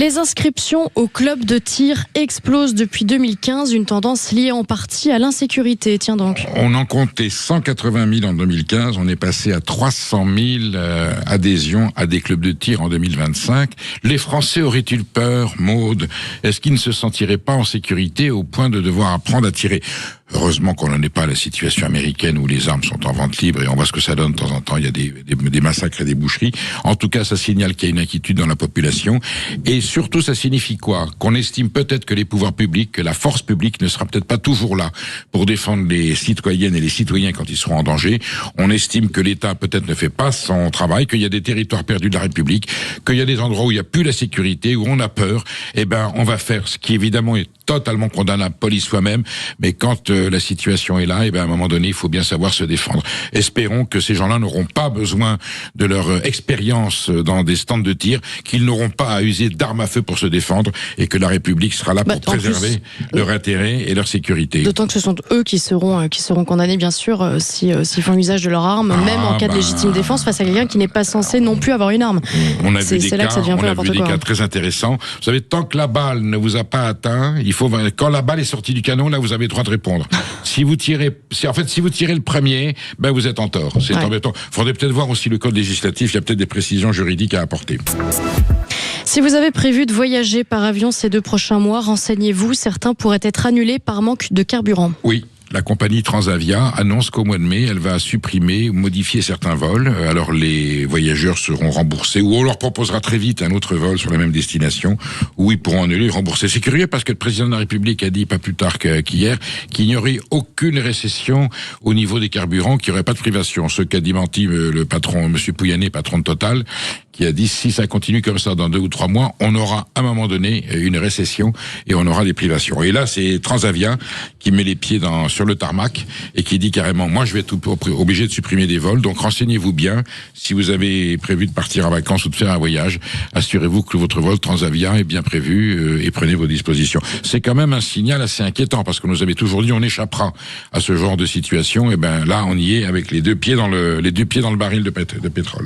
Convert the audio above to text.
Les inscriptions au club de tir explosent depuis 2015, une tendance liée en partie à l'insécurité. Tiens donc. On en comptait 180 000 en 2015, on est passé à 300 000 adhésions à des clubs de tir en 2025. Les Français auraient-ils peur, Maude? Est-ce qu'ils ne se sentiraient pas en sécurité au point de devoir apprendre à tirer? Heureusement qu'on n'en est pas à la situation américaine où les armes sont en vente libre et on voit ce que ça donne de temps en temps. Il y a des massacres et des boucheries. En tout cas, ça signale qu'il y a une inquiétude dans la population. Et surtout, ça signifie quoi? Qu'on estime peut-être que les pouvoirs publics, que la force publique ne sera peut-être pas toujours là pour défendre les citoyennes et les citoyens quand ils seront en danger. On estime que l'État peut-être ne fait pas son travail, qu'il y a des territoires perdus de la République, qu'il y a des endroits où il n'y a plus la sécurité, où on a peur. Eh ben, on va faire ce qui évidemment est totalement condamnable, police soi-même, mais quand la situation est là, et ben à un moment donné, il faut bien savoir se défendre. Espérons que ces gens-là n'auront pas besoin de leur expérience dans des stands de tir, qu'ils n'auront pas à user d'armes à feu pour se défendre, et que la République sera là pour préserver leur intérêt et leur sécurité. D'autant que ce sont eux qui seront condamnés, bien sûr, s'ils font usage de leur arme, même en cas de légitime défense face à quelqu'un qui n'est pas censé non plus avoir une arme. On a vu des cas quoi. très intéressants. Vous savez, tant que la balle ne vous a pas atteint, quand la balle est sortie du canon, là, vous avez le droit de répondre. Si vous tirez le premier, ben vous êtes en tort. C'est embêtant. Faudrait peut-être voir aussi le code législatif. Il y a peut-être des précisions juridiques à apporter. Si vous avez prévu de voyager par avion ces 2 prochains mois, renseignez-vous. Certains pourraient être annulés par manque de carburant. Oui. La compagnie Transavia annonce qu'au mois de mai, elle va supprimer ou modifier certains vols. Alors les voyageurs seront remboursés ou on leur proposera très vite un autre vol sur la même destination où ils pourront annuler et rembourser. C'est curieux parce que le président de la République a dit pas plus tard qu'hier qu'il n'y aurait aucune récession au niveau des carburants, qu'il n'y aurait pas de privation. Ce qu'a démenti le patron, M. Pouyanné, patron de Total, qui a dit si ça continue comme ça dans 2 ou 3 mois, on aura à un moment donné une récession et on aura des privations. Et là, c'est Transavia qui met les pieds sur le tarmac et qui dit carrément, moi je vais être obligé de supprimer des vols, donc renseignez-vous bien. Si vous avez prévu de partir en vacances ou de faire un voyage, assurez-vous que votre vol Transavia est bien prévu et prenez vos dispositions. C'est quand même un signal assez inquiétant parce que nous avait toujours dit on échappera à ce genre de situation. Et ben là, on y est avec les deux pieds dans le baril de pétrole.